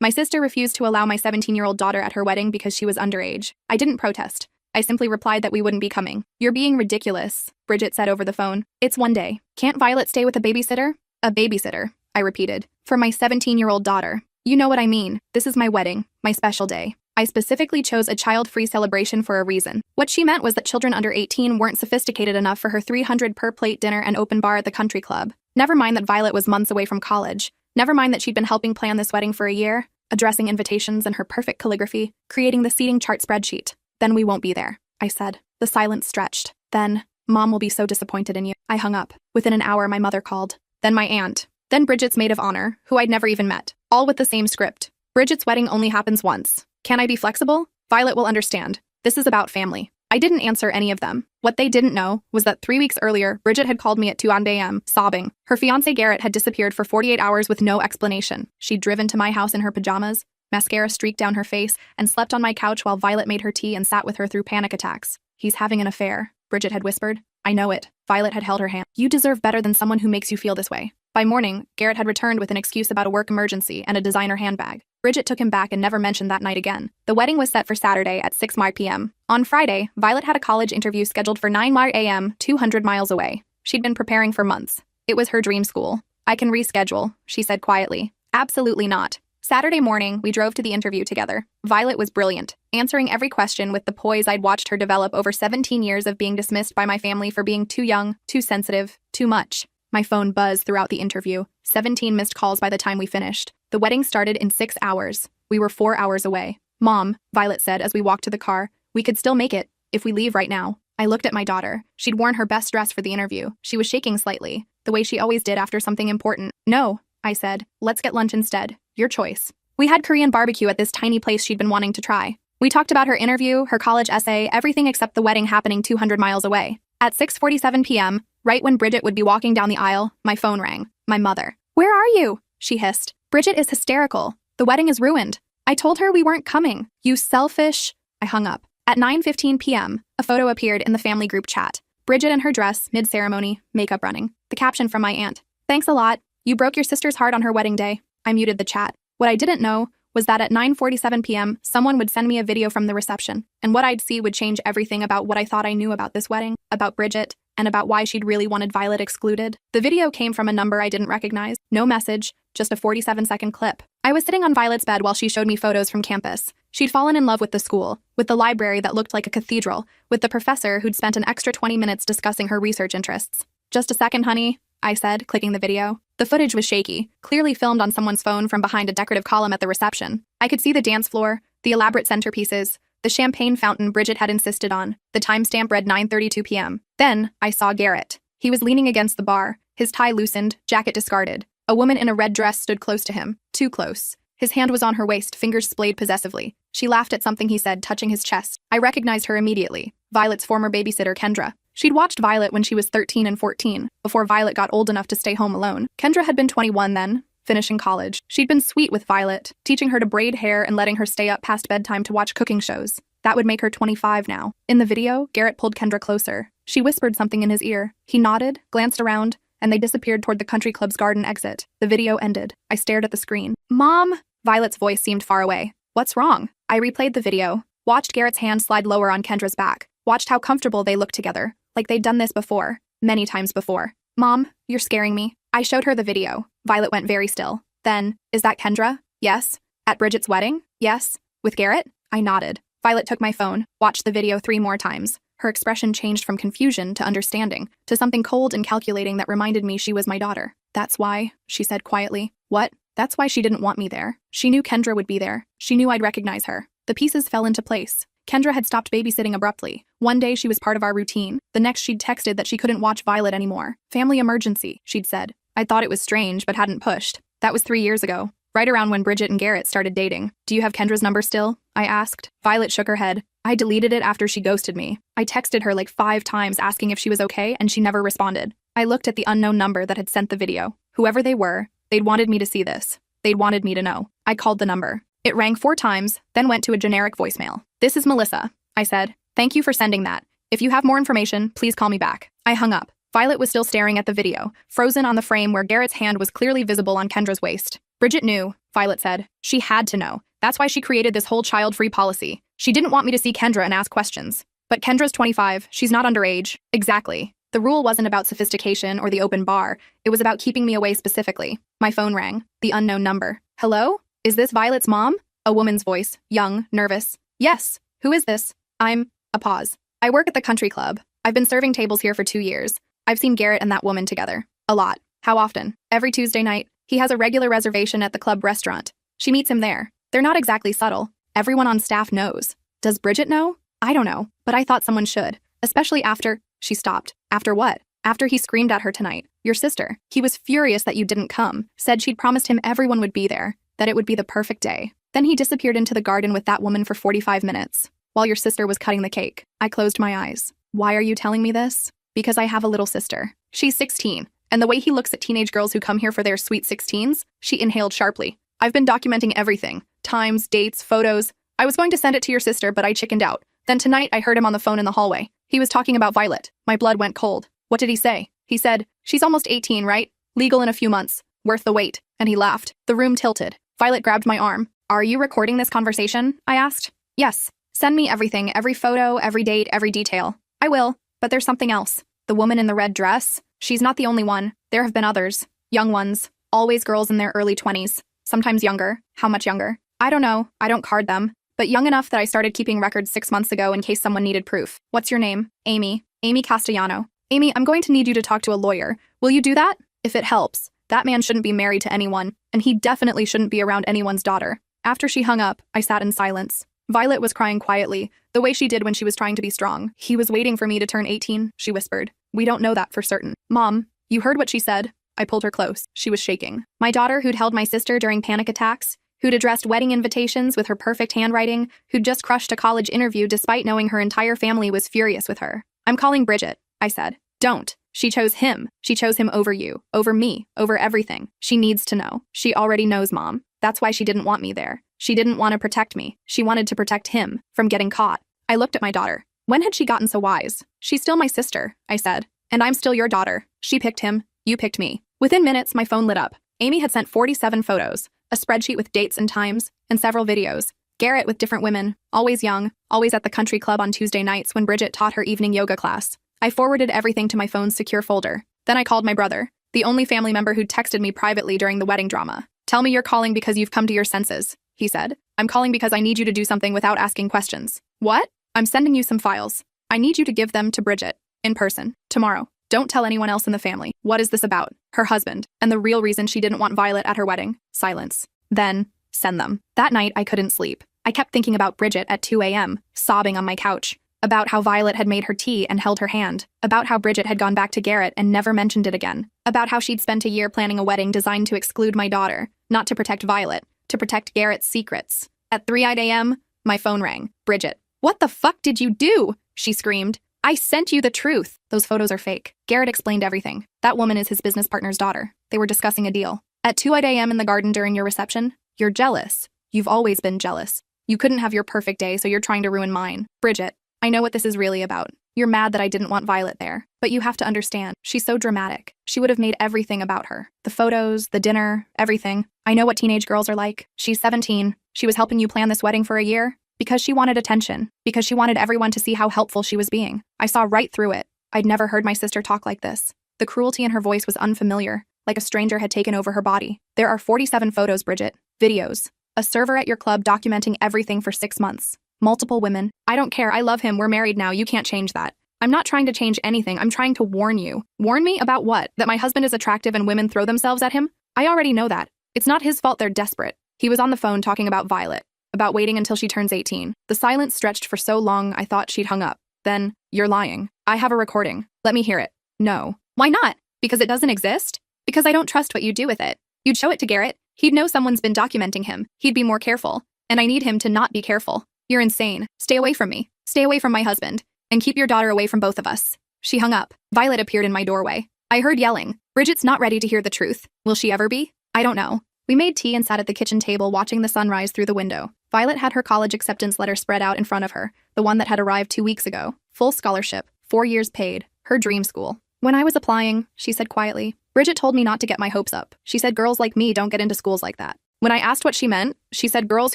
My sister refused to allow my 17-year-old daughter at her wedding because she was underage. I didn't protest. I simply replied that we wouldn't be coming. You're being ridiculous, Bridget said over the phone. It's one day. Can't Violet stay with a babysitter? A babysitter, I repeated. For my 17-year-old daughter. You know what I mean. This is my wedding, my special day. I specifically chose a child-free celebration for a reason. What she meant was that children under 18 weren't sophisticated enough for her $300 per plate dinner and open bar at the country club. Never mind that Violet was months away from college. Never mind that she'd been helping plan this wedding for a year, addressing invitations in her perfect calligraphy, creating the seating chart spreadsheet. Then we won't be there, I said. The silence stretched. Then, Mom will be so disappointed in you. I hung up. Within an hour, my mother called. Then my aunt. Then Bridget's maid of honor, who I'd never even met. All with the same script. Bridget's wedding only happens once. Can I be flexible? Violet will understand. This is about family. I didn't answer any of them. What they didn't know was that 3 weeks earlier, Bridget had called me at 2 a.m., sobbing. Her fiancé Garrett had disappeared for 48 hours with no explanation. She'd driven to my house in her pajamas, mascara streaked down her face, and slept on my couch while Violet made her tea and sat with her through panic attacks. He's having an affair, Bridget had whispered. I know it. Violet had held her hand. You deserve better than someone who makes you feel this way. By morning, Garrett had returned with an excuse about a work emergency and a designer handbag. Bridget took him back and never mentioned that night again. The wedding was set for Saturday at 6 p.m. On Friday, Violet had a college interview scheduled for 9 a.m., 200 miles away. She'd been preparing for months. It was her dream school. I can reschedule, she said quietly. Absolutely not. Saturday morning, we drove to the interview together. Violet was brilliant, answering every question with the poise I'd watched her develop over 17 years of being dismissed by my family for being too young, too sensitive, too much. My phone buzzed throughout the interview. 17 missed calls by the time we finished. The wedding started in 6 hours. We were 4 hours away. Mom, Violet said as we walked to the car, we could still make it, if we leave right now. I looked at my daughter. She'd worn her best dress for the interview. She was shaking slightly, the way she always did after something important. No, I said. Let's get lunch instead. Your choice. We had Korean barbecue at this tiny place she'd been wanting to try. We talked about her interview, her college essay, everything except the wedding happening 200 miles away. At 6:47 p.m., right when Bridget would be walking down the aisle, my phone rang. My mother. Where are you? She hissed. Bridget is hysterical. The wedding is ruined. I told her we weren't coming. You selfish. I hung up. At 9:15 p.m., a photo appeared in the family group chat. Bridget in her dress, mid-ceremony, makeup running. The caption from my aunt. Thanks a lot. You broke your sister's heart on her wedding day. I muted the chat. What I didn't know was that at 9:47 p.m., someone would send me a video from the reception, and what I'd see would change everything about what I thought I knew about this wedding, about Bridget, and about why she'd really wanted Violet excluded. The video came from a number I didn't recognize. No message, just a 47-second clip. I was sitting on Violet's bed while she showed me photos from campus. She'd fallen in love with the school, with the library that looked like a cathedral, with the professor who'd spent an extra 20 minutes discussing her research interests. Just a second, honey, I said, clicking the video. The footage was shaky, clearly filmed on someone's phone from behind a decorative column at the reception. I could see the dance floor, the elaborate centerpieces, the champagne fountain Bridget had insisted on. The timestamp read 9:32 p.m. Then, I saw Garrett. He was leaning against the bar, his tie loosened, jacket discarded. A woman in a red dress stood close to him, too close. His hand was on her waist, fingers splayed possessively. She laughed at something he said, touching his chest. I recognized her immediately. Violet's former babysitter, Kendra. She'd watched Violet when she was 13 and 14, before Violet got old enough to stay home alone. Kendra had been 21 then, finishing college. She'd been sweet with Violet, teaching her to braid hair and letting her stay up past bedtime to watch cooking shows. That would make her 25 now. In the video, Garrett pulled Kendra closer. She whispered something in his ear. He nodded, glanced around, and they disappeared toward the country club's garden exit. The video ended. I stared at the screen. Mom! Violet's voice seemed far away. What's wrong? I replayed the video, watched Garrett's hand slide lower on Kendra's back, watched how comfortable they looked together, like they'd done this before, many times before. Mom, you're scaring me. I showed her the video. Violet went very still. Then, is that Kendra? Yes. At Bridget's wedding? Yes. With Garrett? I nodded. Violet took my phone, watched the video 3 more times. Her expression changed from confusion to understanding, to something cold and calculating that reminded me she was my daughter. That's why, she said quietly. What? That's why she didn't want me there. She knew Kendra would be there. She knew I'd recognize her. The pieces fell into place. Kendra had stopped babysitting abruptly. One day she was part of our routine. The next she'd texted that she couldn't watch Violet anymore. Family emergency, she'd said. I thought it was strange, but hadn't pushed. That was 3 years ago, right around when Bridget and Garrett started dating. Do you have Kendra's number still? I asked. Violet shook her head. I deleted it after she ghosted me. I texted her like 5 times asking if she was okay, and she never responded. I looked at the unknown number that had sent the video. Whoever they were, they'd wanted me to see this. They'd wanted me to know. I called the number. It rang 4 times, then went to a generic voicemail. This is Melissa, I said. Thank you for sending that. If you have more information, please call me back. I hung up. Violet was still staring at the video, frozen on the frame where Garrett's hand was clearly visible on Kendra's waist. Bridget knew. Violet said. She had to know. That's why she created this whole child-free policy. She didn't want me to see Kendra and ask questions. But Kendra's 25, she's not underage. Exactly. The rule wasn't about sophistication or the open bar. It was about keeping me away specifically. My phone rang. The unknown number. Hello? Is this Violet's mom? A woman's voice. Young, nervous. Yes. Who is this? A pause. I work at the country club. I've been serving tables here for 2 years. I've seen Garrett and that woman together. A lot. How often? Every Tuesday night. He has a regular reservation at the club restaurant. She meets him there. They're not exactly subtle. Everyone on staff knows. Does Bridget know? I don't know, but I thought someone should. Especially after... She stopped. After what? After he screamed at her tonight. Your sister. He was furious that you didn't come. Said she'd promised him everyone would be there. That it would be the perfect day. Then he disappeared into the garden with that woman for 45 minutes. While your sister was cutting the cake. I closed my eyes. Why are you telling me this? Because I have a little sister. She's 16. And the way he looks at teenage girls who come here for their sweet 16s, she inhaled sharply. I've been documenting everything. Times, dates, photos. I was going to send it to your sister, but I chickened out. Then tonight, I heard him on the phone in the hallway. He was talking about Violet. My blood went cold. What did he say? He said, she's almost 18, right? Legal in a few months. Worth the wait. And he laughed. The room tilted. Violet grabbed my arm. Are you recording this conversation? I asked. Yes. Send me everything, every photo, every date, every detail. I will, but there's something else. The woman in the red dress? She's not the only one. There have been others. Young ones. Always girls in their early 20s. Sometimes younger. How much younger? I don't know. I don't card them. But young enough that I started keeping records 6 months ago in case someone needed proof. What's your name? Amy. Amy Castellano. Amy, I'm going to need you to talk to a lawyer. Will you do that? If it helps. That man shouldn't be married to anyone, and he definitely shouldn't be around anyone's daughter. After she hung up, I sat in silence. Violet was crying quietly, the way she did when she was trying to be strong. He was waiting for me to turn 18, she whispered. We don't know that for certain. Mom, you heard what she said? I pulled her close. She was shaking. My daughter who'd held my sister during panic attacks, who'd addressed wedding invitations with her perfect handwriting, who'd just crushed a college interview despite knowing her entire family was furious with her. I'm calling Bridget, I said. Don't. She chose him. She chose him over you, over me, over everything. She needs to know. She already knows, Mom. That's why she didn't want me there. She didn't want to protect me. She wanted to protect him from getting caught. I looked at my daughter. When had she gotten so wise? She's still my sister, I said. And I'm still your daughter. She picked him. You picked me. Within minutes, my phone lit up. Amy had sent 47 photos, a spreadsheet with dates and times, and several videos. Garrett with different women, always young, always at the country club on Tuesday nights when Bridget taught her evening yoga class. I forwarded everything to my phone's secure folder. Then I called my brother, the only family member who'd texted me privately during the wedding drama. Tell me you're calling because you've come to your senses, he said. I'm calling because I need you to do something without asking questions. What? I'm sending you some files. I need you to give them to Bridget, in person, tomorrow. Don't tell anyone else in the family. What is this about? Her husband, and the real reason she didn't want Violet at her wedding. Silence. Then, send them. That night, I couldn't sleep. I kept thinking about Bridget at 2 a.m., sobbing on my couch. About how Violet had made her tea and held her hand. About how Bridget had gone back to Garrett and never mentioned it again. About how she'd spent a year planning a wedding designed to exclude my daughter, not to protect Violet, to protect Garrett's secrets. At 3 a.m., my phone rang. Bridget. What the fuck did you do? She screamed. I sent you the truth. Those photos are fake. Garrett explained everything. That woman is his business partner's daughter. They were discussing a deal. At 2 a.m. in the garden during your reception, you're jealous. You've always been jealous. You couldn't have your perfect day, so you're trying to ruin mine. Bridget, I know what this is really about. You're mad that I didn't want Violet there. But you have to understand, she's so dramatic. She would have made everything about her. The photos, the dinner, everything. I know what teenage girls are like. She's 17. She was helping you plan this wedding for a year. Because she wanted attention. Because she wanted everyone to see how helpful she was being. I saw right through it. I'd never heard my sister talk like this. The cruelty in her voice was unfamiliar, like a stranger had taken over her body. There are 47 photos, Bridget. Videos. A server at your club documenting everything for 6 months. Multiple women. I don't care. I love him. We're married now. You can't change that. I'm not trying to change anything. I'm trying to warn you. Warn me about what? That my husband is attractive and women throw themselves at him? I already know that. It's not his fault they're desperate. He was on the phone talking about Violet. About waiting until she turns 18. The silence stretched for so long I thought she'd hung up. Then, you're lying. I have a recording. Let me hear it. No. Why not? Because it doesn't exist? Because I don't trust what you do with it. You'd show it to Garrett. He'd know someone's been documenting him. He'd be more careful. And I need him to not be careful. You're insane. Stay away from me. Stay away from my husband. And keep your daughter away from both of us. She hung up. Violet appeared in my doorway. I heard yelling. Bridget's not ready to hear the truth. Will she ever be? I don't know. We made tea and sat at the kitchen table watching the sunrise through the window. Violet had her college acceptance letter spread out in front of her, the one that had arrived 2 weeks ago. Full scholarship, 4 years paid, her dream school. When I was applying, she said quietly, Bridget told me not to get my hopes up. She said girls like me don't get into schools like that. When I asked what she meant, she said girls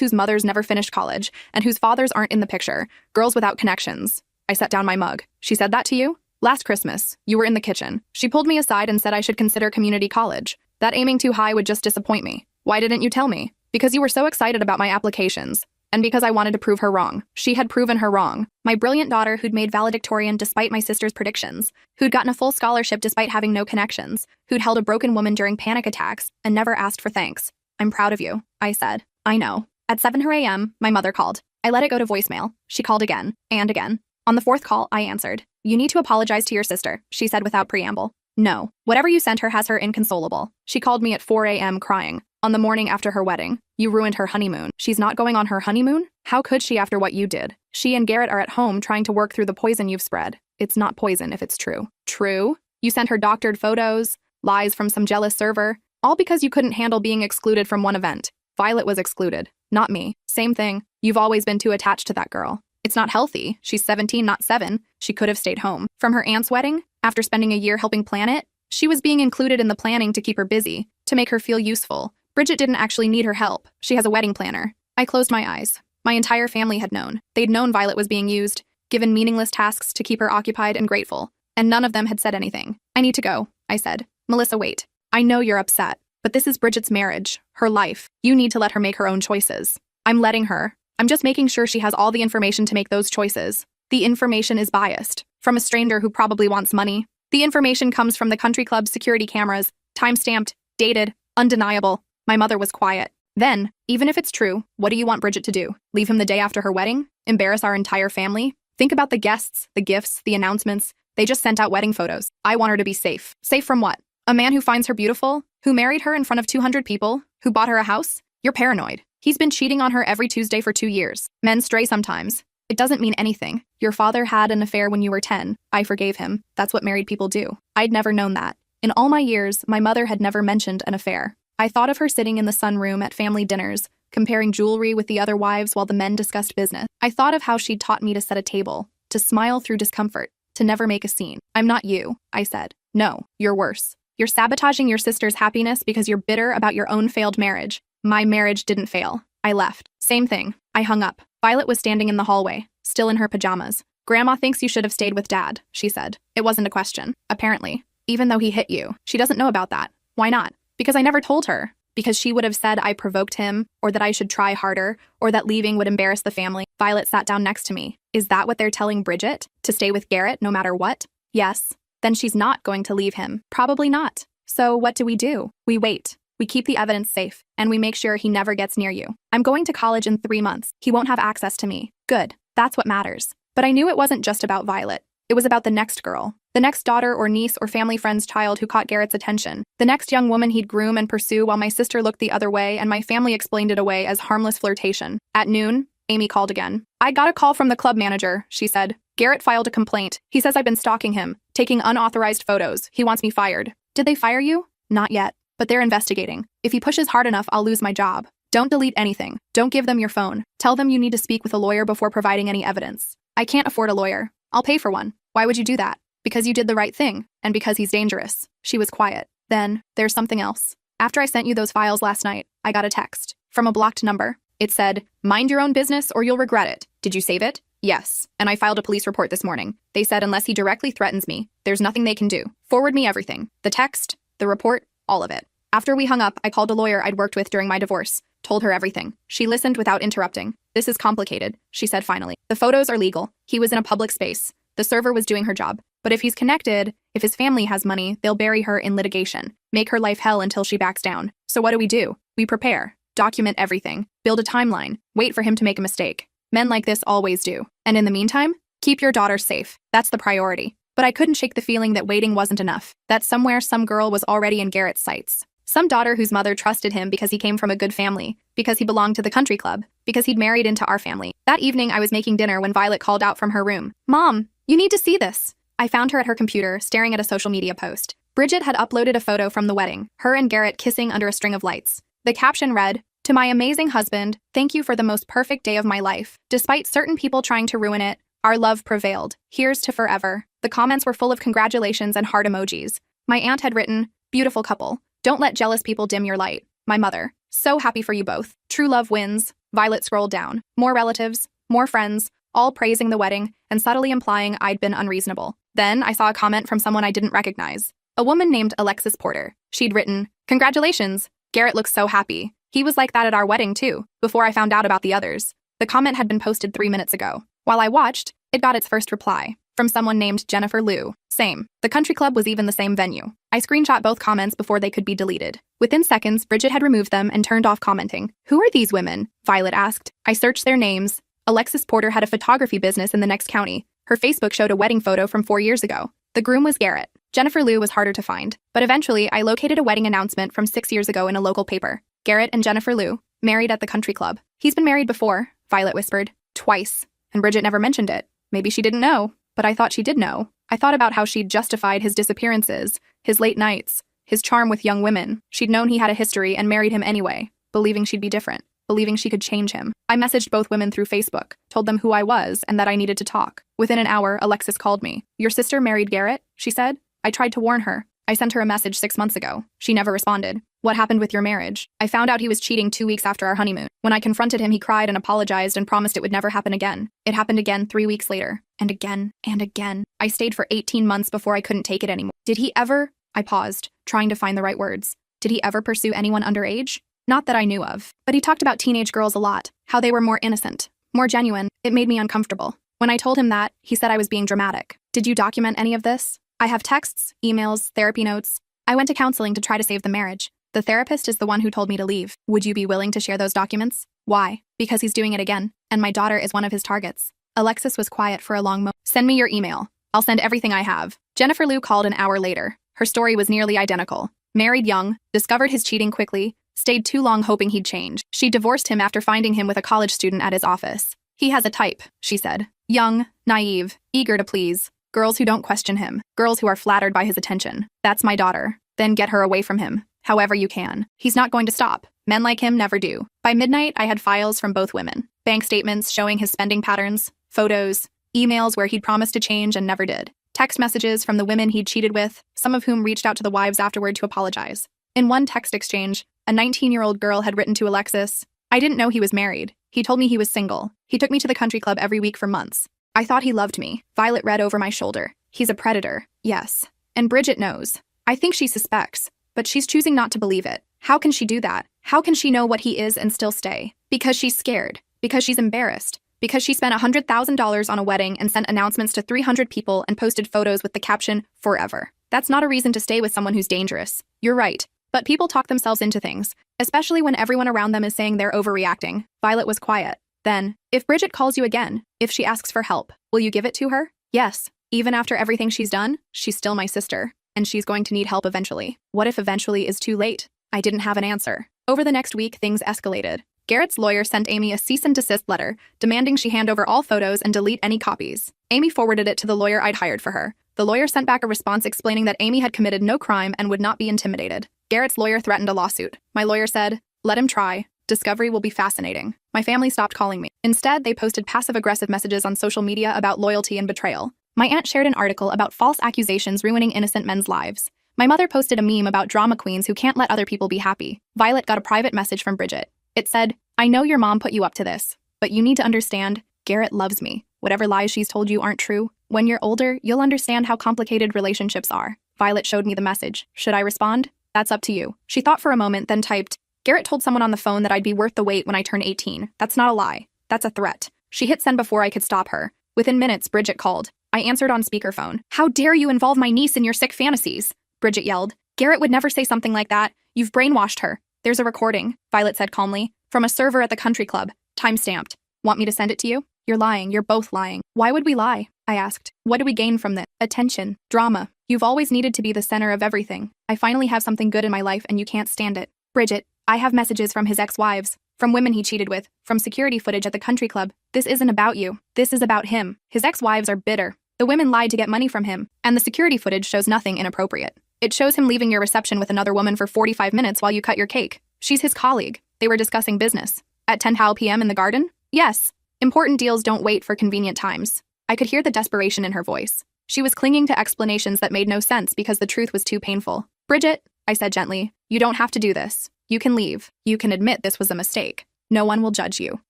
whose mothers never finished college and whose fathers aren't in the picture, girls without connections. I set down my mug. She said that to you? Last Christmas, you were in the kitchen. She pulled me aside and said I should consider community college. That aiming too high would just disappoint me. Why didn't you tell me? Because you were so excited about my applications. And because I wanted to prove her wrong. She had proven her wrong. My brilliant daughter who'd made valedictorian despite my sister's predictions, who'd gotten a full scholarship despite having no connections, who'd held a broken woman during panic attacks and never asked for thanks. I'm proud of you, I said. I know. At 7 a.m., my mother called. I let it go to voicemail. She called again, and again. On the fourth call, I answered. You need to apologize to your sister, she said without preamble. No. Whatever you sent her has her inconsolable. She called me at 4 a.m. crying. On the morning after her wedding. You ruined her honeymoon. She's not going on her honeymoon? How could she after what you did? She and Garrett are at home trying to work through the poison you've spread. It's not poison if it's true. True? You sent her doctored photos, lies from some jealous server, all because you couldn't handle being excluded from one event. Violet was excluded, not me. Same thing. You've always been too attached to that girl. It's not healthy. She's 17, not 7. She could have stayed home. From her aunt's wedding, after spending a year helping plan it, she was being included in the planning to keep her busy, to make her feel useful. Bridget didn't actually need her help. She has a wedding planner. I closed my eyes. My entire family had known. They'd known Violet was being used, given meaningless tasks to keep her occupied and grateful, and none of them had said anything. I need to go, I said. Melissa, wait. I know you're upset, but this is Bridget's marriage, her life. You need to let her make her own choices. I'm letting her. I'm just making sure she has all the information to make those choices. The information is biased, from a stranger who probably wants money. The information comes from the country club's security cameras, time-stamped, dated, undeniable. My mother was quiet. Then, even if it's true, what do you want Bridget to do? Leave him the day after her wedding? Embarrass our entire family? Think about the guests, the gifts, the announcements. They just sent out wedding photos. I want her to be safe. Safe from what? A man who finds her beautiful? Who married her in front of 200 people? Who bought her a house? You're paranoid. He's been cheating on her every Tuesday for 2 years. Men stray sometimes. It doesn't mean anything. Your father had an affair when you were 10. I forgave him. That's what married people do. I'd never known that. In all my years, my mother had never mentioned an affair. I thought of her sitting in the sunroom at family dinners, comparing jewelry with the other wives while the men discussed business. I thought of how she'd taught me to set a table, to smile through discomfort, to never make a scene. I'm not you, I said. No, you're worse. You're sabotaging your sister's happiness because you're bitter about your own failed marriage. My marriage didn't fail. I left. Same thing. I hung up. Violet was standing in the hallway, still in her pajamas. Grandma thinks you should have stayed with Dad, she said. It wasn't a question, apparently. Even though he hit you, she doesn't know about that. Why not? Because I never told her. Because she would have said I provoked him, or that I should try harder, or that leaving would embarrass the family. Violet sat down next to me. Is that what they're telling Bridget? To stay with Garrett no matter what? Yes. Then she's not going to leave him. Probably not. So what do? We wait. We keep the evidence safe, and we make sure he never gets near you. I'm going to college in 3 months. He won't have access to me. Good. That's what matters. But I knew it wasn't just about Violet. It was about the next girl. The next daughter or niece or family friend's child who caught Garrett's attention. The next young woman he'd groom and pursue while my sister looked the other way and my family explained it away as harmless flirtation. At noon, Amy called again. I got a call from the club manager, she said. Garrett filed a complaint. He says I've been stalking him, taking unauthorized photos. He wants me fired. Did they fire you? Not yet, but they're investigating. If he pushes hard enough, I'll lose my job. Don't delete anything. Don't give them your phone. Tell them you need to speak with a lawyer before providing any evidence. I can't afford a lawyer. I'll pay for one. Why would you do that? Because you did the right thing, and because he's dangerous. She was quiet. Then, there's something else. After I sent you those files last night, I got a text from a blocked number. It said, mind your own business or you'll regret it. Did you save it? Yes. And I filed a police report this morning. They said unless he directly threatens me, there's nothing they can do. Forward me everything. The text, the report, all of it. After we hung up, I called a lawyer I'd worked with during my divorce, told her everything. She listened without interrupting. This is complicated, she said finally. The photos are legal. He was in a public space. The server was doing her job. But if he's connected, if his family has money, they'll bury her in litigation, make her life hell until she backs down. So what do? We prepare, document everything, build a timeline, wait for him to make a mistake. Men like this always do. And in the meantime, keep your daughter safe. That's the priority. But I couldn't shake the feeling that waiting wasn't enough, that somewhere some girl was already in Garrett's sights. Some daughter whose mother trusted him because he came from a good family, because he belonged to the country club, because he'd married into our family. That evening I was making dinner when Violet called out from her room. Mom, you need to see this. I found her at her computer, staring at a social media post. Bridget had uploaded a photo from the wedding, her and Garrett kissing under a string of lights. The caption read, "To my amazing husband, thank you for the most perfect day of my life. Despite certain people trying to ruin it, our love prevailed. Here's to forever." The comments were full of congratulations and heart emojis. My aunt had written, "Beautiful couple. Don't let jealous people dim your light." My mother, So happy for you both. True love wins. Violet scrolled down. More relatives, more friends, all praising the wedding and subtly implying I'd been unreasonable. Then I saw a comment from someone I didn't recognize. A woman named Alexis Porter. She'd written, "Congratulations. Garrett looks so happy. He was like that at our wedding too, before I found out about the others." The comment had been posted 3 minutes ago. While I watched, it got its first reply. From someone named Jennifer Liu. Same. The country club was even the same venue. I screenshot both comments before they could be deleted. Within seconds, Bridget had removed them and turned off commenting. "Who are these women?" Violet asked. I searched their names. Alexis Porter had a photography business in the next county. Her Facebook showed a wedding photo from 4 years ago. The groom was Garrett. Jennifer Liu was harder to find. But eventually, I located a wedding announcement from 6 years ago in a local paper. Garrett and Jennifer Liu, married at the country club. "He's been married before," Violet whispered. "Twice. And Bridget never mentioned it. Maybe she didn't know. But I thought she did know. I thought about how she'd justified his disappearances, his late nights, his charm with young women. She'd known he had a history and married him anyway, believing she'd be different, believing she could change him. I messaged both women through Facebook, told them who I was and that I needed to talk. Within an hour, Alexis called me. "Your sister married Garrett?" she said. I tried to warn her. I sent her a message 6 months ago. She never responded. "What happened with your marriage?" I found out he was cheating 2 weeks after our honeymoon. When I confronted him, he cried and apologized and promised it would never happen again. It happened again 3 weeks later. And again, and again. I stayed for 18 months before I couldn't take it anymore. Did he ever? I paused, trying to find the right words. Did he ever pursue anyone underage? Not that I knew of. But he talked about teenage girls a lot, how they were more innocent, more genuine. It made me uncomfortable. When I told him that, he said I was being dramatic. "Did you document any of this?" "I have texts, emails, therapy notes. I went to counseling to try to save the marriage. The therapist is the one who told me to leave." "Would you be willing to share those documents?" "Why?" "Because he's doing it again, and my daughter is one of his targets." Alexis was quiet for a long moment. "Send me your email. I'll send everything I have." Jennifer Liu called an hour later. Her story was nearly identical. Married young, discovered his cheating quickly, stayed too long hoping he'd change. She divorced him after finding him with a college student at his office. "He has a type," she said. "Young, naive, eager to please. Girls who don't question him. Girls who are flattered by his attention. That's my daughter. Then get her away from him, however you can. He's not going to stop. Men like him never do." By midnight, I had files from both women. Bank statements showing his spending patterns, photos, emails where he'd promised to change and never did. Text messages from the women he'd cheated with, some of whom reached out to the wives afterward to apologize. In one text exchange, a 19-year-old girl had written to Alexis, "I didn't know he was married. He told me he was single. He took me to the country club every week for months. I thought he loved me." Violet read over my shoulder. "He's a predator." "Yes. And Bridget knows. I think she suspects, but she's choosing not to believe it. How can she do that? How can she know what he is and still stay? Because she's scared. Because she's embarrassed. Because she spent $100,000 on a wedding and sent announcements to 300 people and posted photos with the caption, 'Forever.' That's not a reason to stay with someone who's dangerous. You're right. But people talk themselves into things, especially when everyone around them is saying they're overreacting." Violet was quiet. Then, "If Bridget calls you again, if she asks for help, will you give it to her?" "Yes. Even after everything she's done, she's still my sister. And she's going to need help eventually." "What if eventually is too late?" I didn't have an answer. Over the next week, things escalated. Garrett's lawyer sent Amy a cease and desist letter, demanding she hand over all photos and delete any copies. Amy forwarded it to the lawyer I'd hired for her. The lawyer sent back a response explaining that Amy had committed no crime and would not be intimidated. Garrett's lawyer threatened a lawsuit. My lawyer said, "Let him try. Discovery will be fascinating." My family stopped calling me. Instead, they posted passive-aggressive messages on social media about loyalty and betrayal. My aunt shared an article about false accusations ruining innocent men's lives. My mother posted a meme about drama queens who can't let other people be happy. Violet got a private message from Bridget. It said, "I know your mom put you up to this, but you need to understand, Garrett loves me. Whatever lies she's told you aren't true. When you're older, you'll understand how complicated relationships are." Violet showed me the message. Should I respond? "That's up to you." She thought for a moment, then typed, "Garrett told someone on the phone that I'd be worth the wait when I turn 18. That's not a lie. That's a threat." She hit send before I could stop her. Within minutes, Bridget called. I answered on speakerphone. "How dare you involve my niece in your sick fantasies?" Bridget yelled. "Garrett would never say something like that. You've brainwashed her." "There's a recording," Violet said calmly, "from a server at the country club. Time-stamped. Want me to send it to you?" "You're lying. You're both lying." "Why would we lie?" I asked. "What do we gain from this?" "Attention. Drama. You've always needed to be the center of everything. I finally have something good in my life and you can't stand it." "Bridget, I have messages from his ex-wives, from women he cheated with, from security footage at the country club. This isn't about you. This is about him. His ex-wives are bitter. The women lied to get money from him, and the security footage shows nothing inappropriate. It shows him leaving your reception with another woman for 45 minutes while you cut your cake. She's his colleague. They were discussing business. At 10 p.m. in the garden? Yes. Important deals don't wait for convenient times." I could hear the desperation in her voice. She was clinging to explanations that made no sense because the truth was too painful. "Bridget," I said gently, "you don't have to do this. You can leave. You can admit this was a mistake. No one will judge you.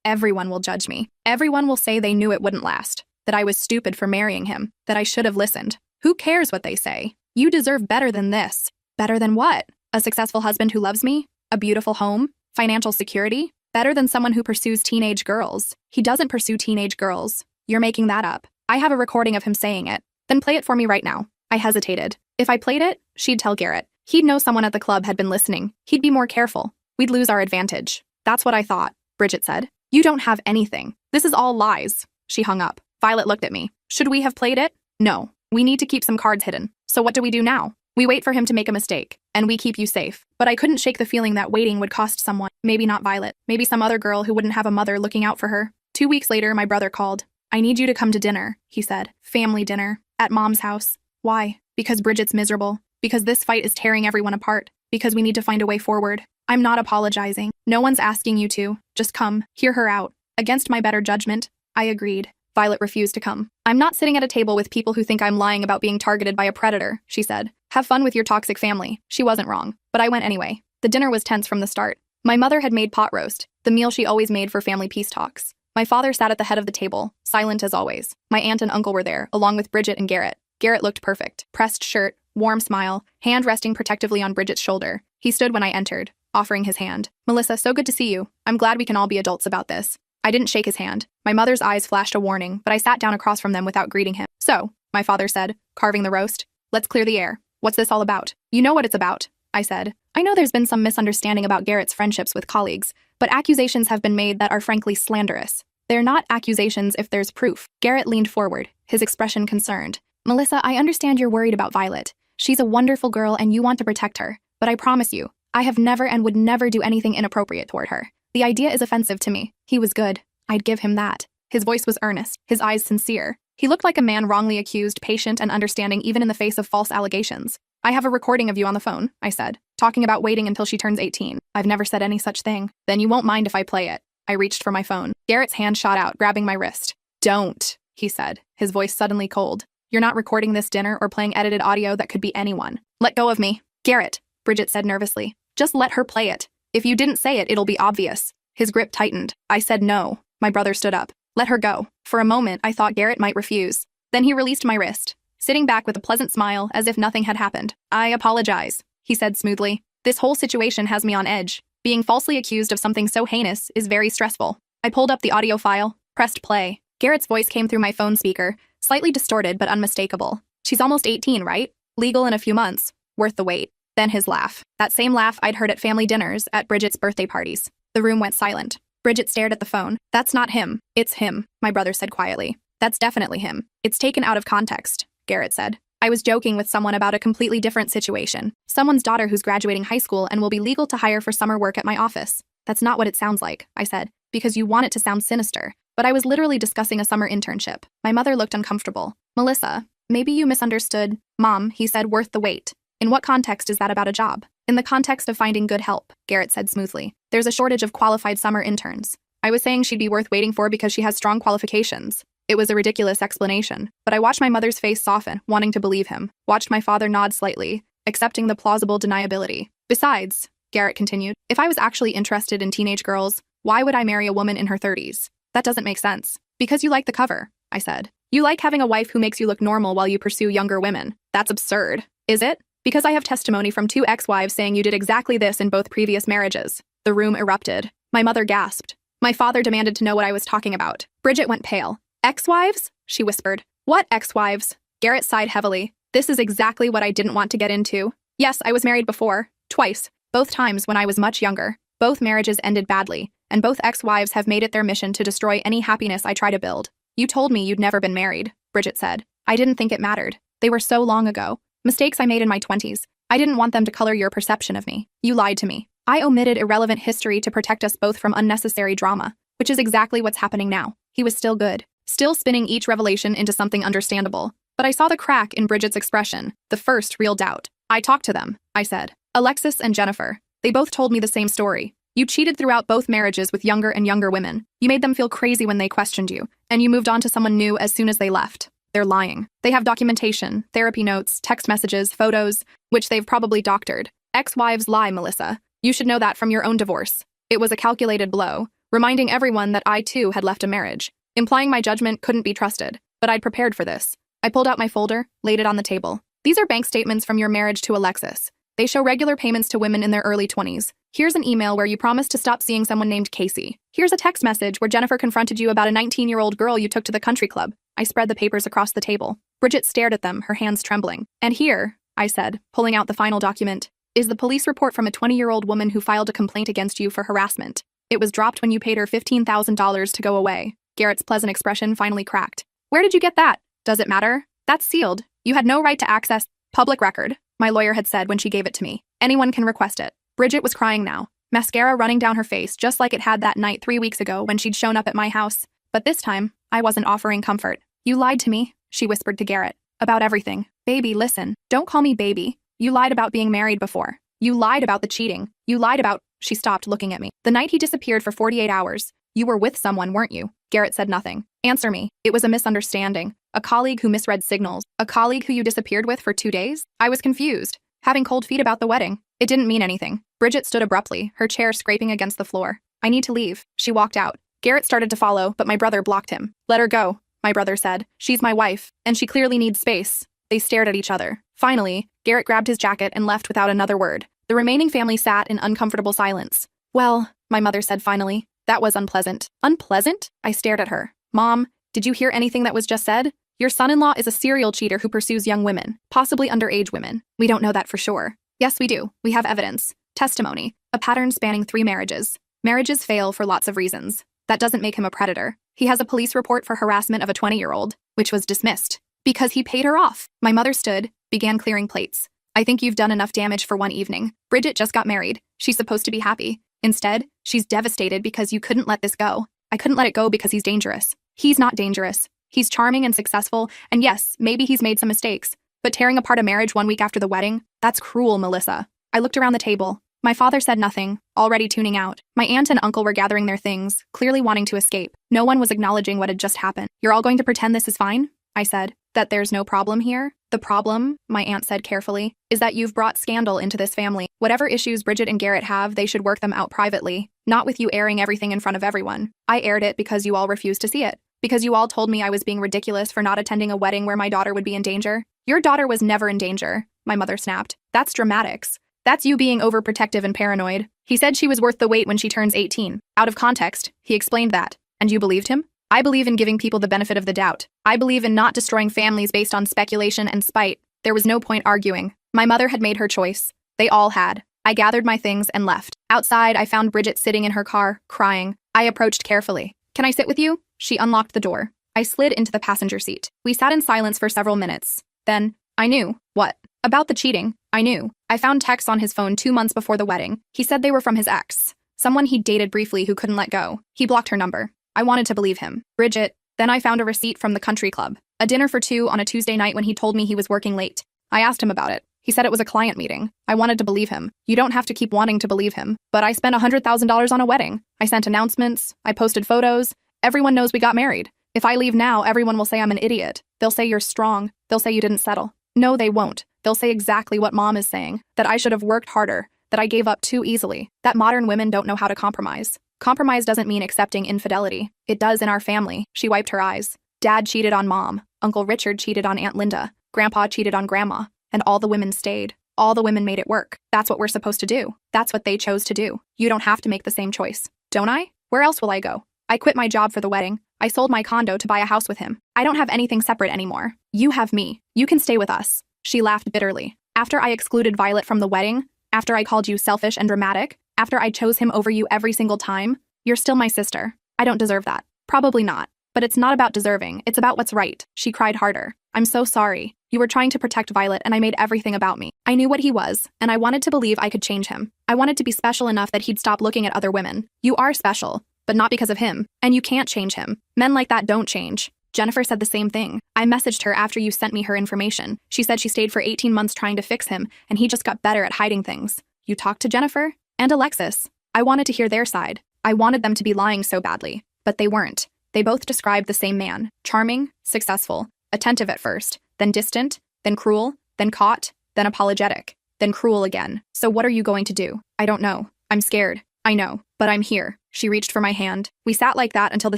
Everyone will judge me. Everyone will say they knew it wouldn't last, that I was stupid for marrying him, that I should have listened. Who cares what they say? You deserve better than this. Better than what? A successful husband who loves me? A beautiful home? Financial security? Better than someone who pursues teenage girls. He doesn't pursue teenage girls. You're making that up. I have a recording of him saying it. Then play it for me right now. I hesitated. If I played it, she'd tell Garrett. He'd know someone at the club had been listening. He'd be more careful. We'd lose our advantage. That's what I thought, Bridget said. You don't have anything. This is all lies. She hung up. Violet looked at me. Should we have played it? No. We need to keep some cards hidden. So what do we do now? We wait for him to make a mistake, and we keep you safe. But I couldn't shake the feeling that waiting would cost someone. Maybe not Violet. Maybe some other girl who wouldn't have a mother looking out for her. 2 weeks later, my brother called. I need you to come to dinner, he said. Family dinner. At Mom's house. Why? Because Bridget's miserable. Because this fight is tearing everyone apart. Because we need to find a way forward. I'm not apologizing. No one's asking you to. Just come. Hear her out. Against my better judgment, I agreed. Violet refused to come. I'm not sitting at a table with people who think I'm lying about being targeted by a predator, she said. Have fun with your toxic family. She wasn't wrong. But I went anyway. The dinner was tense from the start. My mother had made pot roast, the meal she always made for family peace talks. My father sat at the head of the table, silent as always. My aunt and uncle were there, along with Bridget and Garrett. Garrett looked perfect. Pressed shirt, warm smile, hand resting protectively on Bridget's shoulder. He stood when I entered, offering his hand. Melissa, so good to see you. I'm glad we can all be adults about this. I didn't shake his hand. My mother's eyes flashed a warning, but I sat down across from them without greeting him. So, my father said, carving the roast, let's clear the air. What's this all about? You know what it's about, I said. I know there's been some misunderstanding about Garrett's friendships with colleagues, but accusations have been made that are frankly slanderous. They're not accusations if there's proof. Garrett leaned forward, his expression concerned. Melissa, I understand you're worried about Violet. She's a wonderful girl and you want to protect her. But I promise you, I have never and would never do anything inappropriate toward her. The idea is offensive to me. He was good. I'd give him that. His voice was earnest, his eyes sincere. He looked like a man wrongly accused, patient and understanding even in the face of false allegations. I have a recording of you on the phone, I said, talking about waiting until she turns 18. I've never said any such thing. Then you won't mind if I play it. I reached for my phone. Garrett's hand shot out, grabbing my wrist. Don't, he said, his voice suddenly cold. You're not recording this dinner or playing edited audio that could be anyone. Let go of me. Garrett, Bridget said nervously. Just let her play it. If you didn't say it, it'll be obvious. His grip tightened. I said no. My brother stood up. Let her go. For a moment, I thought Garrett might refuse. Then he released my wrist, sitting back with a pleasant smile as if nothing had happened. I apologize, he said smoothly. This whole situation has me on edge. Being falsely accused of something so heinous is very stressful. I pulled up the audio file, pressed play. Garrett's voice came through my phone speaker, slightly distorted but unmistakable. She's almost 18, right? Legal in a few months. Worth the wait. Then his laugh. That same laugh I'd heard at family dinners, at Bridget's birthday parties. The room went silent. Bridget stared at the phone. That's not him. It's him, my brother said quietly. That's definitely him. It's taken out of context, Garrett said. I was joking with someone about a completely different situation. Someone's daughter who's graduating high school and will be legal to hire for summer work at my office. That's not what it sounds like, I said, because you want it to sound sinister. But I was literally discussing a summer internship. My mother looked uncomfortable. Melissa, maybe you misunderstood. Mom, he said, worth the wait. In what context is that about a job? In the context of finding good help, Garrett said smoothly. There's a shortage of qualified summer interns. I was saying she'd be worth waiting for because she has strong qualifications. It was a ridiculous explanation, but I watched my mother's face soften, wanting to believe him. Watched my father nod slightly, accepting the plausible deniability. Besides, Garrett continued, if I was actually interested in teenage girls, why would I marry a woman in her 30s? That doesn't make sense. Because you like the cover, I said. You like having a wife who makes you look normal while you pursue younger women. That's absurd. Is it? Because I have testimony from 2 ex-wives saying you did exactly this in both previous marriages. The room erupted. My mother gasped. My father demanded to know what I was talking about. Bridget went pale. Ex-wives? She whispered. What ex-wives? Garrett sighed heavily. This is exactly what I didn't want to get into. Yes, I was married before. Twice. Both times when I was much younger. Both marriages ended badly, and both ex-wives have made it their mission to destroy any happiness I try to build. You told me you'd never been married, Bridget said. I didn't think it mattered. They were so long ago. Mistakes I made in my 20s. I didn't want them to color your perception of me. You lied to me. I omitted irrelevant history to protect us both from unnecessary drama, which is exactly what's happening now. He was still good, still spinning each revelation into something understandable. But I saw the crack in Bridget's expression, the first real doubt. I talked to them, I said. Alexis and Jennifer. They both told me the same story. You cheated throughout both marriages with younger and younger women. You made them feel crazy when they questioned you, and you moved on to someone new as soon as they left. They're lying. They have documentation, therapy notes, text messages, photos, which they've probably doctored. Ex-wives lie, Melissa. You should know that from your own divorce. It was a calculated blow, reminding everyone that I too had left a marriage, implying my judgment couldn't be trusted. But I'd prepared for this. I pulled out my folder, laid it on the table. These are bank statements from your marriage to Alexis. They show regular payments to women in their early 20s. Here's an email where you promised to stop seeing someone named Casey. Here's a text message where Jennifer confronted you about a 19-year-old girl you took to the country club. I spread the papers across the table. Bridget stared at them, her hands trembling. And here, I said, pulling out the final document, is the police report from a 20-year-old woman who filed a complaint against you for harassment. It was dropped when you paid her $15,000 to go away. Garrett's pleasant expression finally cracked. Where did you get that? Does it matter? That's sealed. You had no right to access public record, my lawyer had said when she gave it to me. Anyone can request it. Bridget was crying now, mascara running down her face just like it had that night 3 weeks ago when she'd shown up at my house. But this time, I wasn't offering comfort. You lied to me, she whispered to Garrett. About everything. Baby, listen. Don't call me baby. You lied about being married before. You lied about the cheating. You lied about— She stopped looking at me. The night he disappeared for 48 hours. You were with someone, weren't you? Garrett said nothing. Answer me. It was a misunderstanding. A colleague who misread signals. A colleague who you disappeared with for 2 days? I was confused, having cold feet about the wedding. It didn't mean anything. Bridget stood abruptly, her chair scraping against the floor. I need to leave. She walked out. Garrett started to follow, but my brother blocked him. Let her go, my brother said. She's my wife, and she clearly needs space. They stared at each other. Finally, Garrett grabbed his jacket and left without another word. The remaining family sat in uncomfortable silence. Well, my mother said finally, that was unpleasant. Unpleasant? I stared at her. Mom, did you hear anything that was just said? Your son-in-law is a serial cheater who pursues young women, possibly underage women. We don't know that for sure. Yes, we do. We have evidence. Testimony. A pattern spanning 3 marriages. Marriages fail for lots of reasons. That doesn't make him a predator. He has a police report for harassment of a 20-year-old, which was dismissed. Because he paid her off. My mother stood, began clearing plates. I think you've done enough damage for one evening. Bridget just got married. She's supposed to be happy. Instead, she's devastated because you couldn't let this go. I couldn't let it go because he's dangerous. He's not dangerous. He's charming and successful, and yes, maybe he's made some mistakes. But tearing apart a marriage 1 week after the wedding? That's cruel, Melissa. I looked around the table. My father said nothing, already tuning out. My aunt and uncle were gathering their things, clearly wanting to escape. No one was acknowledging what had just happened. You're all going to pretend this is fine? I said. That there's no problem here? The problem, my aunt said carefully, is that you've brought scandal into this family. Whatever issues Bridget and Garrett have, they should work them out privately, not with you airing everything in front of everyone. I aired it because you all refused to see it. Because you all told me I was being ridiculous for not attending a wedding where my daughter would be in danger. Your daughter was never in danger, my mother snapped. That's dramatics. That's you being overprotective and paranoid. He said she was worth the wait when she turns 18. Out of context, he explained that. And you believed him? I believe in giving people the benefit of the doubt. I believe in not destroying families based on speculation and spite. There was no point arguing. My mother had made her choice. They all had. I gathered my things and left. Outside, I found Bridget sitting in her car, crying. I approached carefully. Can I sit with you? She unlocked the door. I slid into the passenger seat. We sat in silence for several minutes. Then, I knew. What? About the cheating. I knew. I found texts on his phone 2 months before the wedding. He said they were from his ex. Someone he'd dated briefly who couldn't let go. He blocked her number. I wanted to believe him. Bridget. Then I found a receipt from the country club. A dinner for 2 on a Tuesday night when he told me he was working late. I asked him about it. He said it was a client meeting. I wanted to believe him. You don't have to keep wanting to believe him. But I spent $100,000 on a wedding. I sent announcements. I posted photos. Everyone knows we got married. If I leave now, everyone will say I'm an idiot. They'll say you're strong. They'll say you didn't settle. No, they won't. They'll say exactly what Mom is saying, that I should have worked harder, that I gave up too easily, that modern women don't know how to compromise. Compromise doesn't mean accepting infidelity. It does in our family. She wiped her eyes. Dad cheated on Mom. Uncle Richard cheated on Aunt Linda. Grandpa cheated on Grandma. And all the women stayed. All the women made it work. That's what we're supposed to do. That's what they chose to do. You don't have to make the same choice. Don't I? Where else will I go? I quit my job for the wedding. I sold my condo to buy a house with him. I don't have anything separate anymore. You have me. You can stay with us. She laughed bitterly. After I excluded Violet from the wedding, after I called you selfish and dramatic, after I chose him over you every single time, you're still my sister. I don't deserve that. Probably not. But it's not about deserving. It's about what's right. She cried harder. I'm so sorry. You were trying to protect Violet and I made everything about me. I knew what he was, and I wanted to believe I could change him. I wanted to be special enough that he'd stop looking at other women. You are special, but not because of him. And you can't change him. Men like that don't change. Jennifer said the same thing. I messaged her after you sent me her information. She said she stayed for 18 months trying to fix him, and he just got better at hiding things. You talked to Jennifer? And Alexis. I wanted to hear their side. I wanted them to be lying so badly. But they weren't. They both described the same man. Charming, successful, attentive at first, then distant, then cruel, then caught, then apologetic. then cruel again. So what are you going to do? I don't know. I'm scared. I know. But I'm here. She reached for my hand. We sat like that until the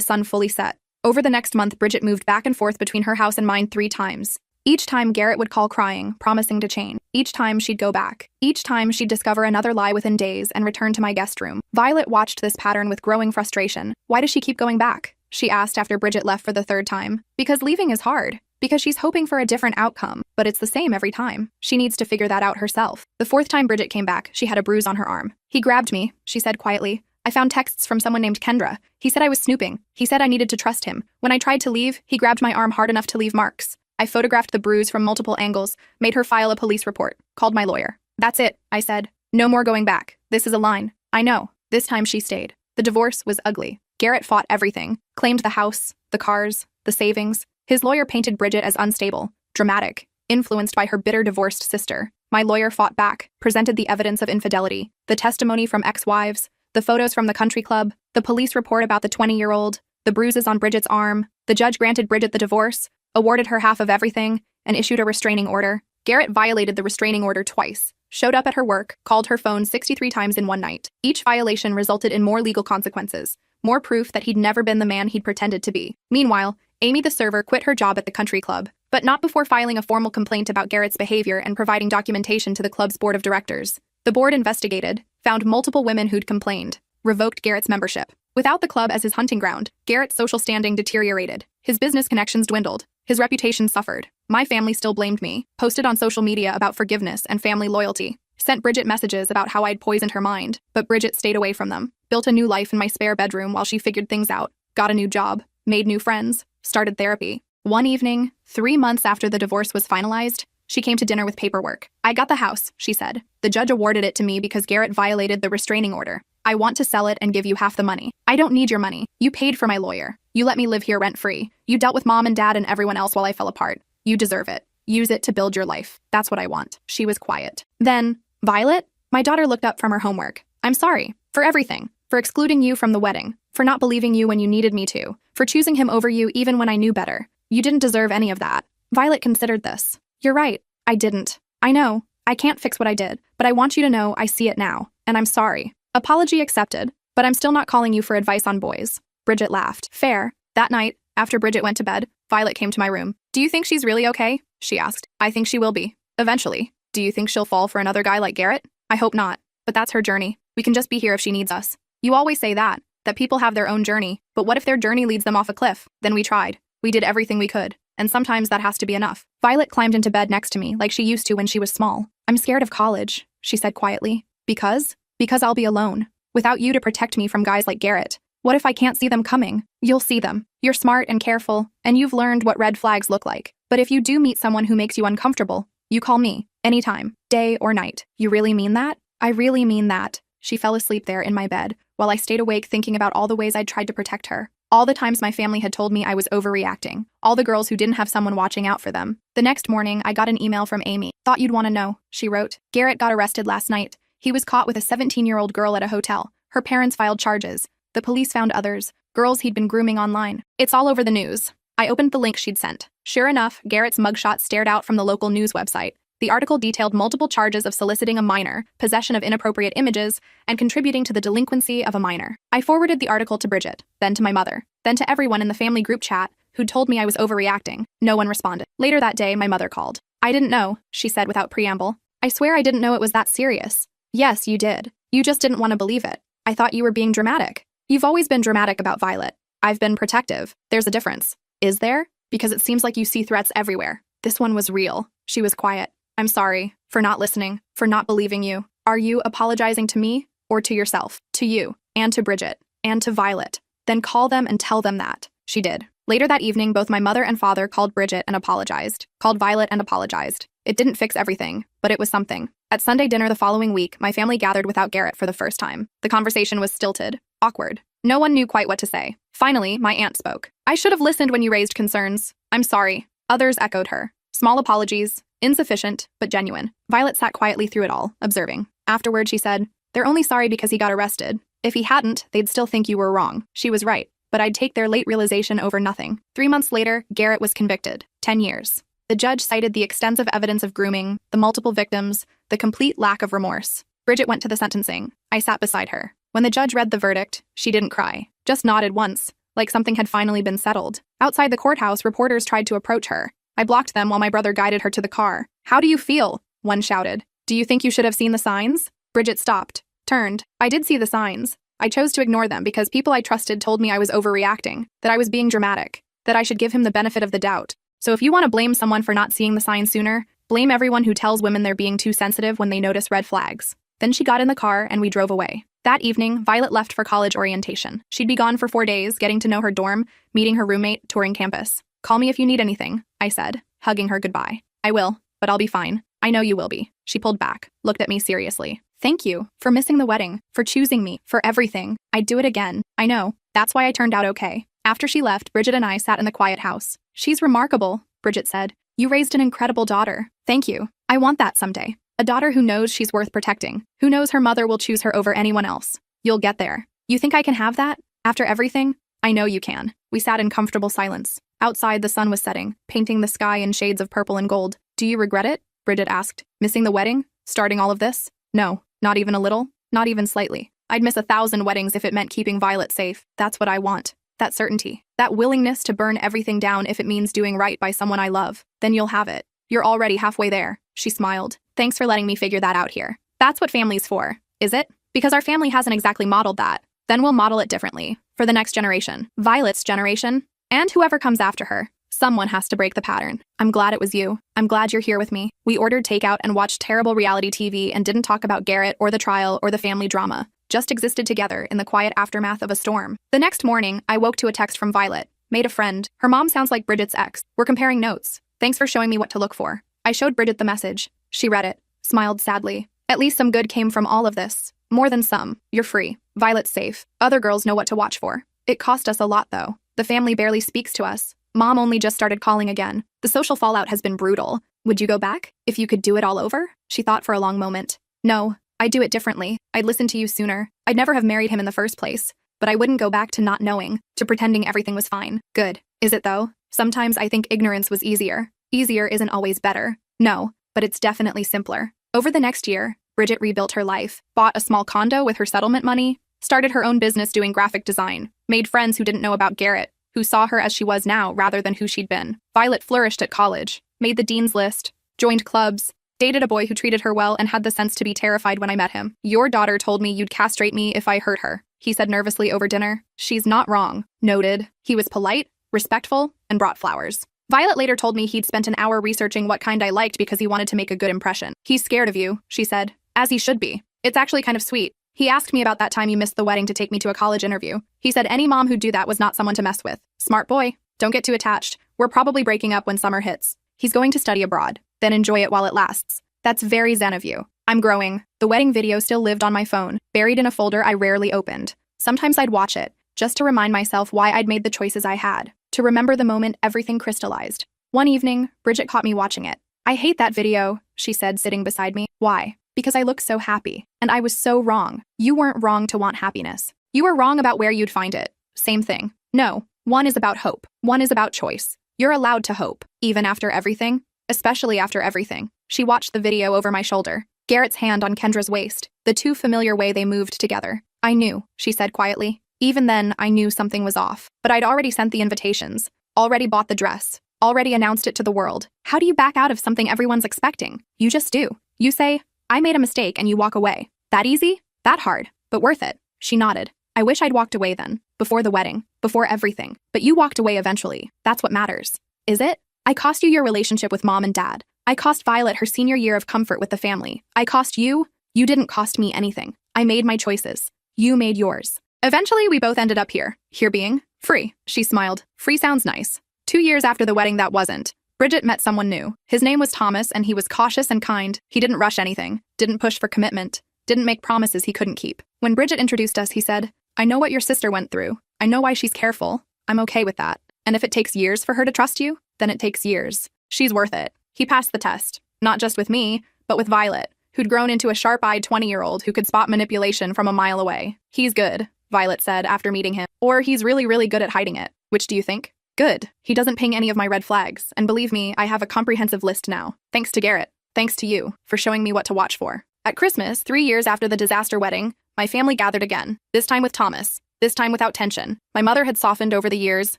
sun fully set. Over the next month, Bridget moved back and forth between her house and mine 3 times. Each time, Garrett would call crying, promising to change. Each time, she'd go back. Each time, she'd discover another lie within days and return to my guest room. Violet watched this pattern with growing frustration. Why does she keep going back? She asked after Bridget left for the 3rd time. Because leaving is hard. Because she's hoping for a different outcome, but it's the same every time. She needs to figure that out herself. The 4th time Bridget came back, she had a bruise on her arm. He grabbed me, she said quietly. I found texts from someone named Kendra. He said I was snooping. He said I needed to trust him. When I tried to leave, he grabbed my arm hard enough to leave marks. I photographed the bruise from multiple angles, made her file a police report, called my lawyer. That's it, I said. No more going back. This is a line. I know. This time she stayed. The divorce was ugly. Garrett fought everything, claimed the house, the cars, the savings. His lawyer painted Bridget as unstable, dramatic, influenced by her bitter divorced sister. My lawyer fought back, presented the evidence of infidelity, the testimony from ex-wives, the photos from the country club, the police report about the 20-year-old, the bruises on Bridget's arm. The judge granted Bridget the divorce, awarded her half of everything, and issued a restraining order. Garrett violated the restraining order twice, showed up at her work, called her phone 63 times in one night. Each violation resulted in more legal consequences, more proof that he'd never been the man he'd pretended to be. Meanwhile, Amy the server quit her job at the country club, but not before filing a formal complaint about Garrett's behavior and providing documentation to the club's board of directors. The board investigated, found multiple women who'd complained, revoked Garrett's membership. Without the club as his hunting ground, Garrett's social standing deteriorated. His business connections dwindled. His reputation suffered. My family still blamed me, posted on social media about forgiveness and family loyalty, sent Bridget messages about how I'd poisoned her mind, but Bridget stayed away from them, built a new life in my spare bedroom while she figured things out, got a new job, made new friends, started therapy. One evening, 3 months after the divorce was finalized, she came to dinner with paperwork. I got the house, she said. The judge awarded it to me because Garrett violated the restraining order. I want to sell it and give you half the money. I don't need your money. You paid for my lawyer. You let me live here rent-free. You dealt with mom and dad and everyone else while I fell apart. You deserve it. Use it to build your life. That's what I want. She was quiet. Then, Violet? My daughter looked up from her homework. I'm sorry. For everything. For excluding you from the wedding. For not believing you when you needed me to. For choosing him over you even when I knew better. You didn't deserve any of that. Violet considered this. You're right. I didn't. I know. I can't fix what I did, but I want you to know I see it now, and I'm sorry. Apology accepted, but I'm still not calling you for advice on boys. Bridget laughed. Fair. That night, after Bridget went to bed, Violet came to my room. Do you think she's really okay? She asked. I think she will be. Eventually. Do you think she'll fall for another guy like Garrett? I hope not. But that's her journey. We can just be here if she needs us. You always say that people have their own journey, but what if their journey leads them off a cliff? Then we tried. We did everything we could. And sometimes that has to be enough. Violet climbed into bed next to me like she used to when she was small. I'm scared of college, she said quietly. Because? Because I'll be alone. Without you to protect me from guys like Garrett. What if I can't see them coming? You'll see them. You're smart and careful, and you've learned what red flags look like. But if you do meet someone who makes you uncomfortable, you call me. Anytime. Day or night. You really mean that? I really mean that. She fell asleep there in my bed, while I stayed awake thinking about all the ways I'd tried to protect her. All the times my family had told me I was overreacting. All the girls who didn't have someone watching out for them. The next morning, I got an email from Amy. Thought you'd want to know, she wrote. Garrett got arrested last night. He was caught with a 17-year-old girl at a hotel. Her parents filed charges. The police found others, girls he'd been grooming online. It's all over the news. I opened the link she'd sent. Sure enough, Garrett's mugshot stared out from the local news website. The article detailed multiple charges of soliciting a minor, possession of inappropriate images, and contributing to the delinquency of a minor. I forwarded the article to Bridget, then to my mother, then to everyone in the family group chat who'd told me I was overreacting. No one responded. Later that day, my mother called. I didn't know, she said without preamble. I swear I didn't know it was that serious. Yes, you did. You just didn't want to believe it. I thought you were being dramatic. You've always been dramatic about Violet. I've been protective. There's a difference. Is there? Because it seems like you see threats everywhere. This one was real. She was quiet. I'm sorry for not listening, for not believing you. Are you apologizing to me or to yourself? To you, and to Bridget, and to Violet. Then call them and tell them that. She did. Later that evening, both my mother and father called Bridget and apologized, called Violet and apologized. It didn't fix everything, but it was something. At Sunday dinner the following week, my family gathered without Garrett for the first time. The conversation was stilted, awkward. No one knew quite what to say. Finally, my aunt spoke. I should have listened when you raised concerns. I'm sorry. Others echoed her. Small apologies, insufficient, but genuine. Violet sat quietly through it all, observing. Afterward, she said, they're only sorry because he got arrested. If he hadn't, they'd still think you were wrong. She was right, but I'd take their late realization over nothing. 3 months later, Garrett was convicted. 10 years. The judge cited the extensive evidence of grooming, the multiple victims, the complete lack of remorse. Bridget went to the sentencing. I sat beside her. When the judge read the verdict, she didn't cry, just nodded once, like something had finally been settled. Outside the courthouse, reporters tried to approach her. I blocked them while my brother guided her to the car. "How do you feel?" one shouted. "Do you think you should have seen the signs?" Bridget stopped, turned. "I did see the signs. I chose to ignore them because people I trusted told me I was overreacting, that I was being dramatic, that I should give him the benefit of the doubt. So if you want to blame someone for not seeing the signs sooner, blame everyone who tells women they're being too sensitive when they notice red flags." Then she got in the car and we drove away. That evening, Violet left for college orientation. She'd be gone for 4 days, getting to know her dorm, meeting her roommate, touring campus. "Call me if you need anything," I said, hugging her goodbye. "I will, but I'll be fine. I know you will be." She pulled back, looked at me seriously. "Thank you for missing the wedding, for choosing me, for everything. I'd do it again. I know. That's why I turned out okay." After she left, Bridget and I sat in the quiet house. "She's remarkable," Bridget said. "You raised an incredible daughter." "Thank you. I want that someday. A daughter who knows she's worth protecting, who knows her mother will choose her over anyone else. You'll get there. You think I can have that? After everything? I know you can." We sat in comfortable silence. Outside, the sun was setting, painting the sky in shades of purple and gold. "Do you regret it?" Bridget asked. "Missing the wedding? Starting all of this?" "No, not even a little. Not even slightly. I'd miss 1,000 weddings if it meant keeping Violet safe. That's what I want. That certainty. That willingness to burn everything down if it means doing right by someone I love. Then you'll have it. You're already halfway there." She smiled. "Thanks for letting me figure that out here. That's what family's for, is it? Because our family hasn't exactly modeled that. Then we'll model it differently. For the next generation. Violet's generation. And whoever comes after her. Someone has to break the pattern. I'm glad it was you. I'm glad you're here with me." We ordered takeout and watched terrible reality TV and didn't talk about Garrett or the trial or the family drama. Just existed together in the quiet aftermath of a storm. The next morning, I woke to a text from Violet. "Made a friend. Her mom sounds like Bridget's ex. We're comparing notes. Thanks for showing me what to look for." I showed Bridget the message. She read it, smiled sadly. "At least some good came from all of this. More than some. You're free. Violet's safe. Other girls know what to watch for. It cost us a lot, though. The family barely speaks to us. Mom only just started calling again. The social fallout has been brutal. Would you go back? If you could do it all over?" She thought for a long moment. "No, I'd do it differently. I'd listen to you sooner. I'd never have married him in the first place. But I wouldn't go back to not knowing, to pretending everything was fine." "Good. Is it though? Sometimes I think ignorance was easier. Easier isn't always better. No, but it's definitely simpler." Over the next year, Bridget rebuilt her life, bought a small condo with her settlement money, started her own business doing graphic design, made friends who didn't know about Garrett, who saw her as she was now rather than who she'd been. Violet flourished at college, made the dean's list, joined clubs, dated a boy who treated her well and had the sense to be terrified when I met him. "Your daughter told me you'd castrate me if I hurt her," he said nervously over dinner. "She's not wrong." Noted. He was polite, respectful, and brought flowers. Violet later told me he'd spent an hour researching what kind I liked because he wanted to make a good impression. "He's scared of you," she said. "As he should be. It's actually kind of sweet. He asked me about that time you missed the wedding to take me to a college interview. He said any mom who'd do that was not someone to mess with. Smart boy. Don't get too attached. We're probably breaking up when summer hits. He's going to study abroad. Then enjoy it while it lasts. That's very zen of you." I'm growing. The wedding video still lived on my phone, buried in a folder I rarely opened. Sometimes I'd watch it, just to remind myself why I'd made the choices I had, to remember the moment everything crystallized. One evening, Bridget caught me watching it. "I hate that video," she said, sitting beside me. "Why?" "Because I look so happy. And I was so wrong. You weren't wrong to want happiness. You were wrong about where you'd find it. Same thing. No, one is about hope. One is about choice. You're allowed to hope, even after everything, especially after everything." She watched the video over my shoulder, Garrett's hand on Kendra's waist, the too familiar way they moved together. "I knew," she said quietly. "Even then, I knew something was off. But I'd already sent the invitations, already bought the dress, already announced it to the world. How do you back out of something everyone's expecting? You just do. You say, 'I made a mistake,' and you walk away. That easy? That hard, but worth it." She nodded. "I wish I'd walked away then, before the wedding, before everything. But you walked away eventually. That's what matters." "Is it? I cost you your relationship with mom and dad. I cost Violet her senior year of comfort with the family. I cost you. You didn't cost me anything. I made my choices. You made yours. Eventually, we both ended up here. Here being free." She smiled. "Free sounds nice." 2 years after the wedding, that wasn't. Bridget met someone new. His name was Thomas, and he was cautious and kind. He didn't rush anything, didn't push for commitment, didn't make promises he couldn't keep. When Bridget introduced us, he said, "I know what your sister went through. I know why she's careful. I'm okay with that. And if it takes years for her to trust you, then it takes years. She's worth it." He passed the test, not just with me, but with Violet, who'd grown into a sharp-eyed 20-year-old who could spot manipulation from a mile away. "He's good," Violet said after meeting him. "Or he's really, really good at hiding it. Which do you think?" Good. He doesn't ping any of my red flags, and believe me, I have a comprehensive list now. Thanks to Garrett. Thanks to you for showing me what to watch for. At Christmas, 3 years after the disaster wedding, my family gathered again, this time with Thomas, this time without tension. My mother had softened over the years,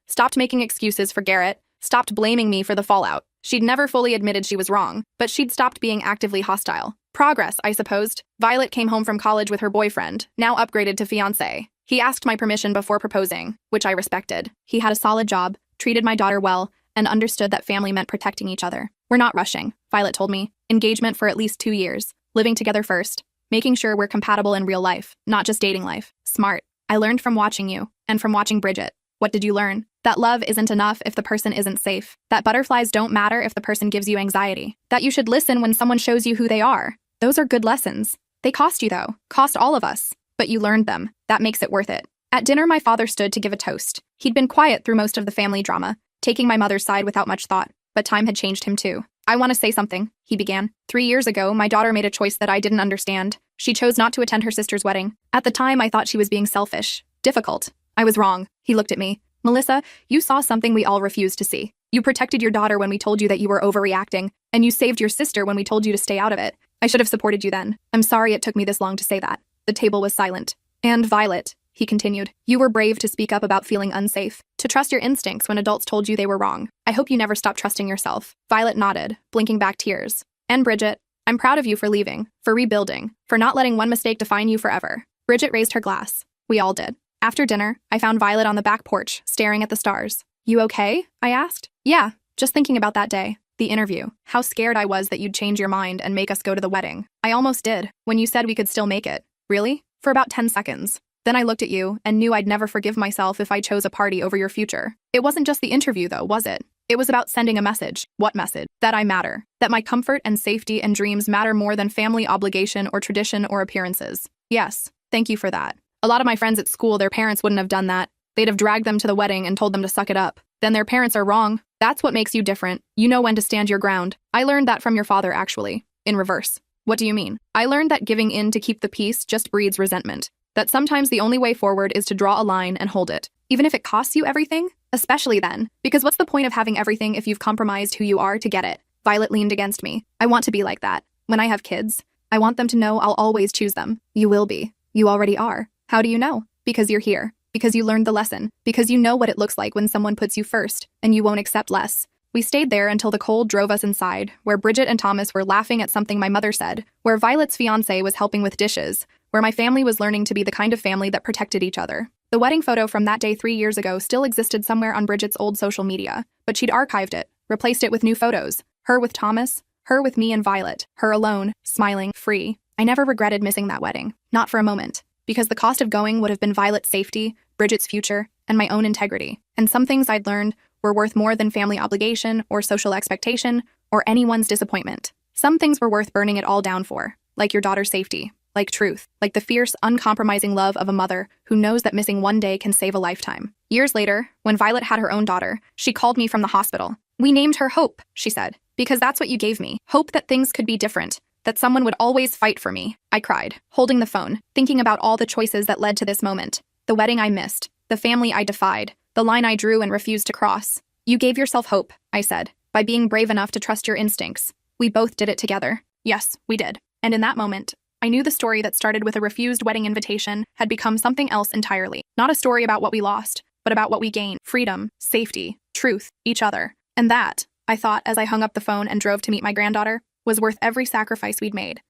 stopped making excuses for Garrett, stopped blaming me for the fallout. She'd never fully admitted she was wrong, but she'd stopped being actively hostile. Progress, I supposed. Violet came home from college with her boyfriend, now upgraded to fiancé. He asked my permission before proposing, which I respected. He had a solid job, treated my daughter well, and understood that family meant protecting each other. We're not rushing, Violet told me. Engagement for at least 2 years. Living together first. Making sure we're compatible in real life, not just dating life. Smart. I learned from watching you, and from watching Bridget. What did you learn? That love isn't enough if the person isn't safe. That butterflies don't matter if the person gives you anxiety. That you should listen when someone shows you who they are. Those are good lessons. They cost you, though. Cost all of us. But you learned them. That makes it worth it. At dinner, my father stood to give a toast. He'd been quiet through most of the family drama, taking my mother's side without much thought. But time had changed him, too. I want to say something, he began. 3 years ago, my daughter made a choice that I didn't understand. She chose not to attend her sister's wedding. At the time, I thought she was being selfish. Difficult. I was wrong. He looked at me. Melissa, you saw something we all refused to see. You protected your daughter when we told you that you were overreacting, and you saved your sister when we told you to stay out of it. I should have supported you then. I'm sorry it took me this long to say that. The table was silent. And Violet, he continued, you were brave to speak up about feeling unsafe, to trust your instincts when adults told you they were wrong. I hope you never stop trusting yourself. Violet nodded, blinking back tears. And Bridget, I'm proud of you for leaving, for rebuilding, for not letting one mistake define you forever. Bridget raised her glass. We all did. After dinner, I found Violet on the back porch, staring at the stars. You okay? I asked. Yeah, just thinking about that day. The interview. How scared I was that you'd change your mind and make us go to the wedding. I almost did, when you said we could still make it. Really? For about 10 seconds. Then I looked at you and knew I'd never forgive myself if I chose a party over your future. It wasn't just the interview, though, was it? It was about sending a message. What message? That I matter. That my comfort and safety and dreams matter more than family obligation or tradition or appearances. Yes, thank you for that. A lot of my friends at school, their parents wouldn't have done that. They'd have dragged them to the wedding and told them to suck it up. Then their parents are wrong. That's what makes you different. You know when to stand your ground. I learned that from your father, actually. In reverse. What do you mean? I learned that giving in to keep the peace just breeds resentment. That sometimes the only way forward is to draw a line and hold it. Even if it costs you everything? Especially then. Because what's the point of having everything if you've compromised who you are to get it? Violet leaned against me. I want to be like that. When I have kids, I want them to know I'll always choose them. You will be. You already are. How do you know? Because you're here. Because you learned the lesson. Because you know what it looks like when someone puts you first, and you won't accept less. We stayed there until the cold drove us inside, where Bridget and Thomas were laughing at something my mother said, where Violet's fiancé was helping with dishes, where my family was learning to be the kind of family that protected each other. The wedding photo from that day 3 years ago still existed somewhere on Bridget's old social media, but she'd archived it, replaced it with new photos. Her with Thomas, her with me and Violet, her alone, smiling, free. I never regretted missing that wedding. Not for a moment. Because the cost of going would have been Violet's safety, Bridget's future, and my own integrity. And some things I'd learned were worth more than family obligation or social expectation or anyone's disappointment. Some things were worth burning it all down for, like your daughter's safety, like truth, like the fierce, uncompromising love of a mother who knows that missing one day can save a lifetime. Years later, when Violet had her own daughter, she called me from the hospital. We named her Hope, she said, because that's what you gave me. Hope that things could be different, that someone would always fight for me. I cried, holding the phone, thinking about all the choices that led to this moment. The wedding I missed, the family I defied, the line I drew and refused to cross. You gave yourself hope, I said, by being brave enough to trust your instincts. We both did it together. Yes, we did. And in that moment, I knew the story that started with a refused wedding invitation had become something else entirely. Not a story about what we lost, but about what we gained. Freedom, safety, truth, each other. And that, I thought as I hung up the phone and drove to meet my granddaughter, was worth every sacrifice we'd made.